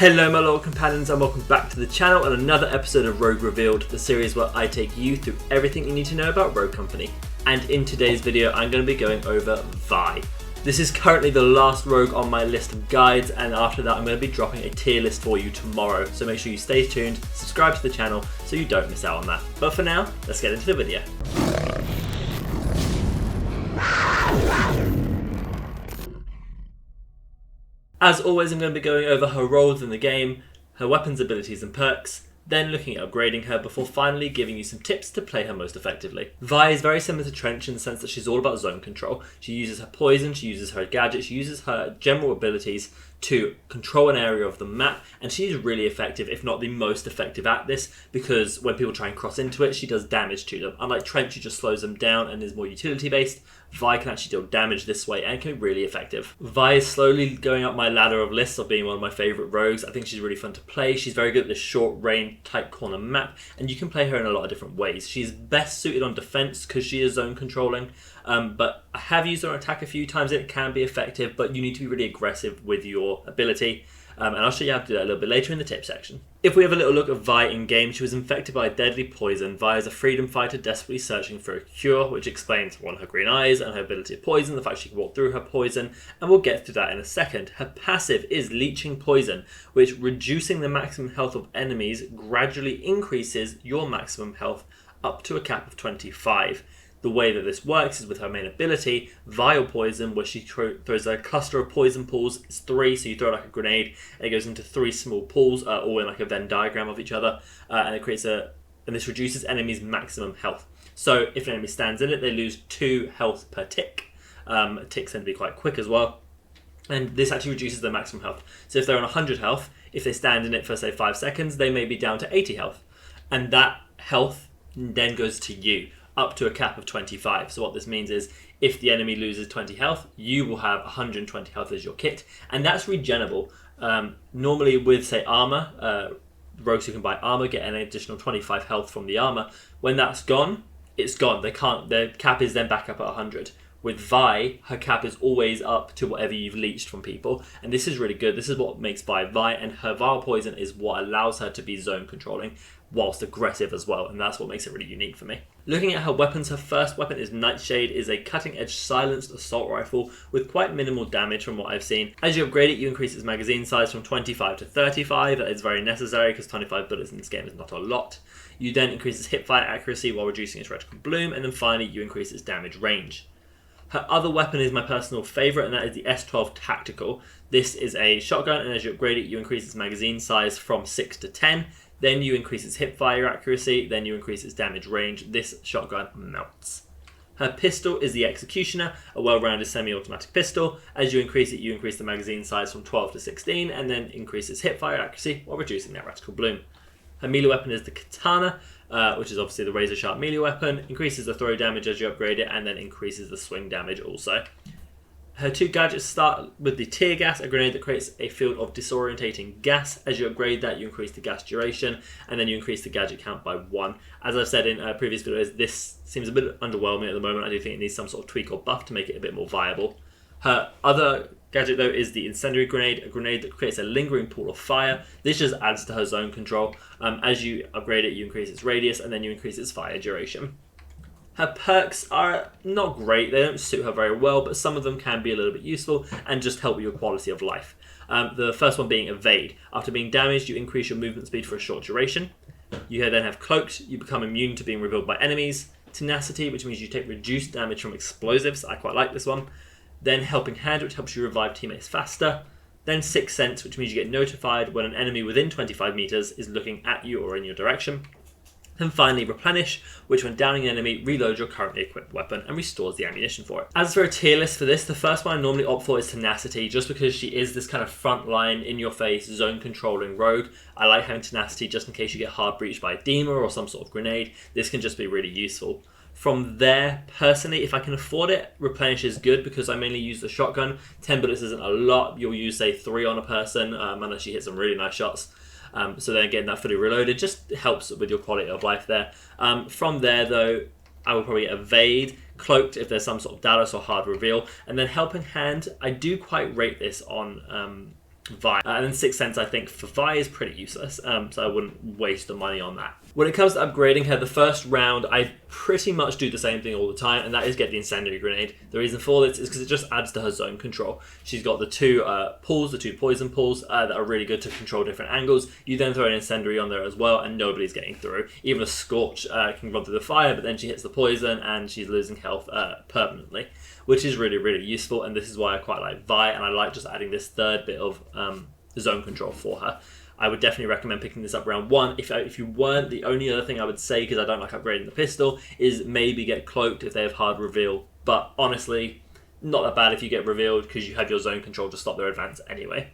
Hello my loyal companions and welcome back to the channel and another episode of Rogue Revealed, the series where I take you through everything you need to know about Rogue Company. And in today's video I'm going to be going over Vi. This is currently the last rogue on my list of guides, and after that I'm going to be dropping a tier list for you tomorrow, so make sure you stay tuned, subscribe to the channel so you don't miss out on that. But for now, let's get into the video. As always, I'm going to be going over her roles in the game, her weapons, abilities and perks, then looking at upgrading her before finally giving you some tips to play her most effectively. Vi is very similar to Trench in the sense that she's all about zone control. She uses her poison, she uses her gadget, she uses her general abilities to control an area of the map, and she's really effective, if not the most effective at this, because when people try and cross into it, she does damage to them. Unlike Trench, who just slows them down and is more utility based, Vi can actually deal damage this way and can be really effective. Vi is slowly going up my ladder of lists of being one of my favourite rogues. I think she's really fun to play. She's very good at this short range, tight corner map, and you can play her in a lot of different ways. She's best suited on defense because she is zone controlling, but I have used her on attack a few times and it can be effective, but you need to be really aggressive with your ability. And I'll show you how to do that a little bit later in the tip section. If we have a little look at Vi in game, she was infected by a deadly poison. Vi is a freedom fighter desperately searching for a cure, which explains one, her green eyes and her ability of poison, the fact she can walk through her poison, and we'll get to that in a second. Her passive is Leaching Poison, which, reducing the maximum health of enemies, gradually increases your maximum health up to a cap of 25. The way that this works is with her main ability, Vial Poison, where she throws a cluster of poison pools. It's 3, so you throw it like a grenade, and it goes into 3 small pools, all in like a Venn diagram of each other, and it creates and this reduces enemies' maximum health. So if an enemy stands in it, they lose 2 health per tick. Ticks tend to be quite quick as well, and this actually reduces their maximum health. So if they're on 100 health, if they stand in it for say 5 seconds, they may be down to 80 health, and that health then goes to you, up to a cap of 25. So what this means is if the enemy loses 20 health, you will have 120 health as your kit, and that's regenerable. Normally with say armor, rogues who can buy armor get an additional 25 health from the armor. When that's gone, it's gone. Their cap is then back up at 100. With Vi, her cap is always up to whatever you've leached from people, and this is really good. This is what makes Vi, and her Vial Poison is what allows her to be zone controlling whilst aggressive as well, and that's what makes it really unique for me. Looking at her weapons, her first weapon is Nightshade, is a cutting-edge silenced assault rifle with quite minimal damage from what I've seen. As you upgrade it, you increase its magazine size from 25 to 35. That is very necessary because 25 bullets in this game is not a lot. You then increase its hipfire accuracy while reducing its reticle bloom, and then finally you increase its damage range. Her other weapon is my personal favourite, and that is the S12 Tactical. This is a shotgun, and as you upgrade it, you increase its magazine size from 6 to 10. Then you increase its hipfire accuracy, then you increase its damage range. This shotgun melts. Her pistol is the Executioner, a well-rounded semi-automatic pistol. As you increase it, you increase the magazine size from 12 to 16, and then increase its hipfire accuracy while reducing that reticle bloom. Her melee weapon is the Katana, which is obviously the razor-sharp melee weapon. Increases the throw damage as you upgrade it, and then increases the swing damage also. Her 2 gadgets start with the Tear Gas, a grenade that creates a field of disorientating gas. As you upgrade that, you increase the gas duration, and then you increase the gadget count by 1. As I've said in previous videos, this seems a bit underwhelming at the moment. I do think it needs some sort of tweak or buff to make it a bit more viable. Her other gadget, though, is the Incendiary Grenade, a grenade that creates a lingering pool of fire. This just adds to her zone control. As you upgrade it, you increase its radius, and then you increase its fire duration. Her perks are not great, they don't suit her very well, but some of them can be a little bit useful and just help with your quality of life. The first one being Evade. After being damaged, you increase your movement speed for a short duration. You then have Cloaked, you become immune to being revealed by enemies. Tenacity, which means you take reduced damage from explosives, I quite like this one. Then Helping Hand, which helps you revive teammates faster. Then Sixth Sense, which means you get notified when an enemy within 25 meters is looking at you or in your direction. And finally Replenish, which when downing an enemy, reloads your currently equipped weapon and restores the ammunition for it. As for a tier list for this, the first one I normally opt for is Tenacity, just because she is this kind of frontline, in-your-face, zone-controlling rogue. I like having Tenacity just in case you get hard breached by a Deema or some sort of grenade. This can just be really useful. From there, personally, if I can afford it, Replenish is good because I mainly use the shotgun. 10 bullets isn't a lot. You'll use, say, 3 on a person, unless you hit some really nice shots. So then getting that fully reloaded just helps with your quality of life there. From there, though, I will probably Evade, Cloaked if there's some sort of Dallas or hard reveal, and then Helping Hand. I do quite rate this on Vi. And then Sixth Sense, I think, for Vi is pretty useless, so I wouldn't waste the money on that. When it comes to upgrading her, the first round, I pretty much do the same thing all the time, and that is get the Incendiary Grenade. The reason for this is because it just adds to her zone control. She's got the two pulls, the two poison pulls, that are really good to control different angles. You then throw an Incendiary on there as well, and nobody's getting through. Even a Scorch can run through the fire, but then she hits the poison, and she's losing health permanently, which is really, really useful, and this is why I quite like Vi, and I like just adding this third bit of zone control for her. I would definitely recommend picking this up round 1. If you weren't, the only other thing I would say, because I don't like upgrading the pistol, is maybe get cloaked if they have hard reveal. But honestly, not that bad if you get revealed, because you have your zone control to stop their advance anyway.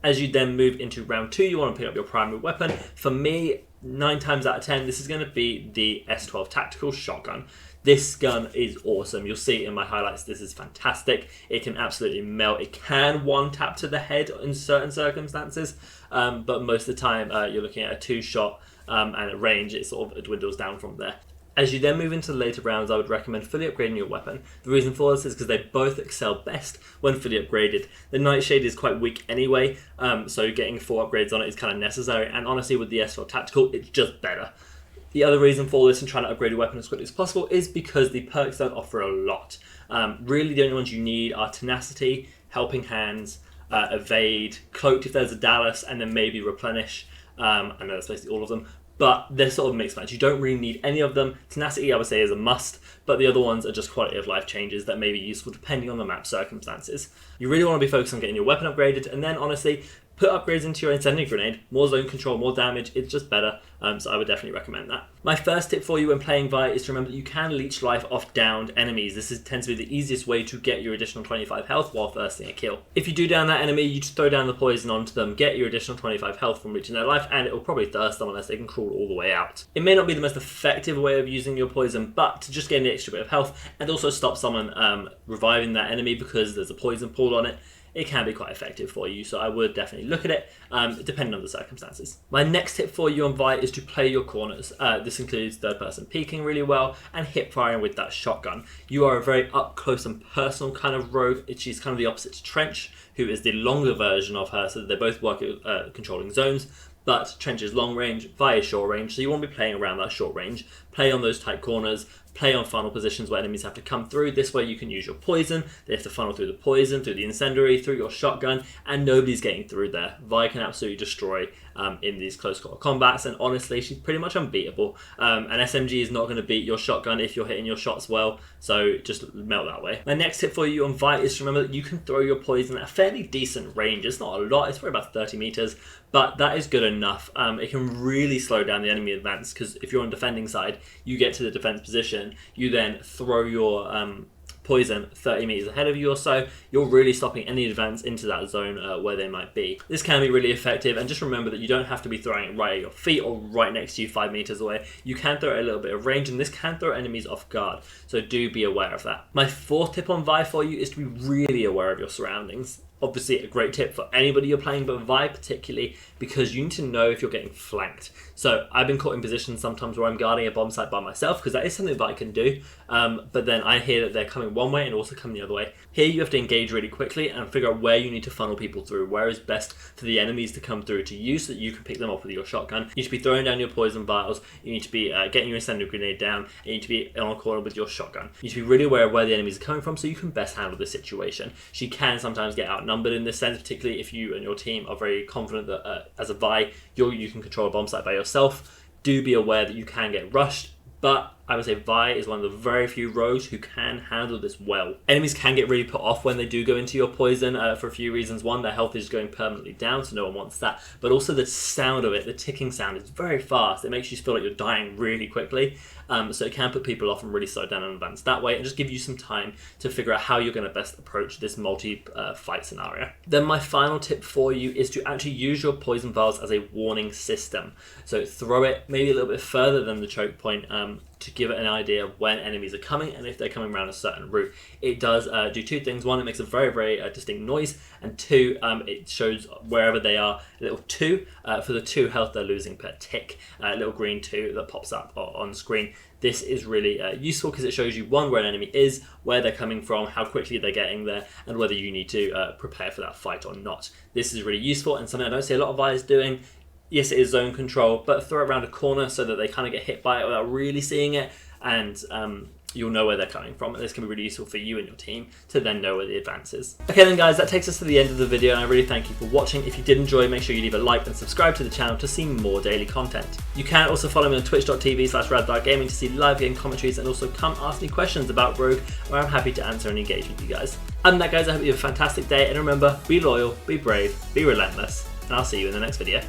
As you then move into round 2, you want to pick up your primary weapon. For me, 9 times out of 10, this is going to be the S12 Tactical shotgun. This gun is awesome. You'll see in my highlights, this is fantastic. It can absolutely melt. It can one-tap to the head in certain circumstances, but most of the time you're looking at a 2-shot, and at range it sort of dwindles down from there. As you then move into the later rounds, I would recommend fully upgrading your weapon. The reason for this is because they both excel best when fully upgraded. The Nightshade is quite weak anyway, so getting 4 upgrades on it is kind of necessary, and honestly with the S12 Tactical, it's just better. The other reason for this and trying to upgrade your weapon as quickly as possible is because the perks don't offer a lot. Really the only ones you need are Tenacity, Helping Hands, Evade, Cloaked if there's a Dallas, and then maybe Replenish. I know that's basically all of them, but they're sort of mixed match. You don't really need any of them. Tenacity I would say is a must, but the other ones are just quality of life changes that may be useful depending on the map circumstances. You really want to be focused on getting your weapon upgraded, and then honestly, put upgrades into your Incendiary Grenade. More zone control, more damage, it's just better, so I would definitely recommend that. My first tip for you when playing Vi is to remember that you can leech life off downed enemies. This tends to be the easiest way to get your additional 25 health while thirsting a kill. If you do down that enemy, you just throw down the poison onto them, get your additional 25 health from leeching their life, and it will probably thirst them unless they can crawl all the way out. It may not be the most effective way of using your poison, but to just get an extra bit of health and also stop someone reviving that enemy because there's a poison pool on it, it can be quite effective for you, so I would definitely look at it, depending on the circumstances. My next tip for you on Vi is to play your corners. This includes third-person peeking really well and hip firing with that shotgun. You are a very up-close and personal kind of rogue. She's kind of the opposite to Trench, who is the longer version of her, so they both work at controlling zones. But Trench is long range, Vi is short range, so you want to be playing around that short range. Play on those tight corners, play on funnel positions where enemies have to come through. This way you can use your poison, they have to funnel through the poison, through the incendiary, through your shotgun, and nobody's getting through there. Vi can absolutely destroy in these close quarter combats, and honestly she's pretty much unbeatable. An SMG is not going to beat your shotgun if you're hitting your shots well, so just melt that way. My next tip for you on Vi is to remember that you can throw your poison at a fairly decent range. It's not a lot, it's probably about 30 meters, but that is good enough. It can really slow down the enemy advance, because if you're on defending side, you get to the defense position, you then throw your poison 30 meters ahead of you or so, you're really stopping any advance into that zone where they might be. This can be really effective, and just remember that you don't have to be throwing it right at your feet or right next to you 5 meters away. You can throw it a little bit of range, and this can throw enemies off guard, so do be aware of that. My fourth tip on Vi for you is to be really aware of your surroundings. Obviously a great tip for anybody you're playing, but Vi particularly, because you need to know if you're getting flanked. So I've been caught in positions sometimes where I'm guarding a bomb site by myself, because that is something that I can do, but then I hear that they're coming one way and also coming the other way. Here you have to engage really quickly and figure out where you need to funnel people through, where is best for the enemies to come through to you so that you can pick them up with your shotgun. You need to be throwing down your poison vials, you need to be getting your incendiary grenade down, and you need to be on a corner with your shotgun. You need to be really aware of where the enemies are coming from so you can best handle the situation. She can sometimes get outnumbered in this sense, particularly if you and your team are very confident that as a Vi, you can control a bomb site by yourself. Do be aware that you can get rushed, but I would say Vi is one of the very few rogues who can handle this well. Enemies can get really put off when they do go into your poison for a few reasons. One, their health is going permanently down, so no one wants that. But also the sound of it, the ticking sound, is very fast. It makes you feel like you're dying really quickly. So it can put people off and really slow down and advance that way, and just give you some time to figure out how you're going to best approach this multi-fight scenario. Then my final tip for you is to actually use your poison vials as a warning system. So throw it maybe a little bit further than the choke point to give it an idea of when enemies are coming and if they're coming around a certain route. It does do two things. One, it makes a very, very distinct noise, and two, it shows wherever they are a little 2 for the 2 health they're losing per tick, a little green 2 that pops up on screen. This is really useful because it shows you, one, where an enemy is, where they're coming from, how quickly they're getting there, and whether you need to prepare for that fight or not. This is really useful and something I don't see a lot of VIs doing. Yes, it is zone control, but throw it around a corner so that they kind of get hit by it without really seeing it, and you'll know where they're coming from. And this can be really useful for you and your team to then know where the advance is. Okay then guys, that takes us to the end of the video, and I really thank you for watching. If you did enjoy, make sure you leave a like and subscribe to the channel to see more daily content. You can also follow me on twitch.tv/raddarkgaming to see live game commentaries, and also come ask me questions about Rogue, where I'm happy to answer and engage with you guys. Other than that guys, I hope you have a fantastic day, and remember, be loyal, be brave, be relentless, and I'll see you in the next video.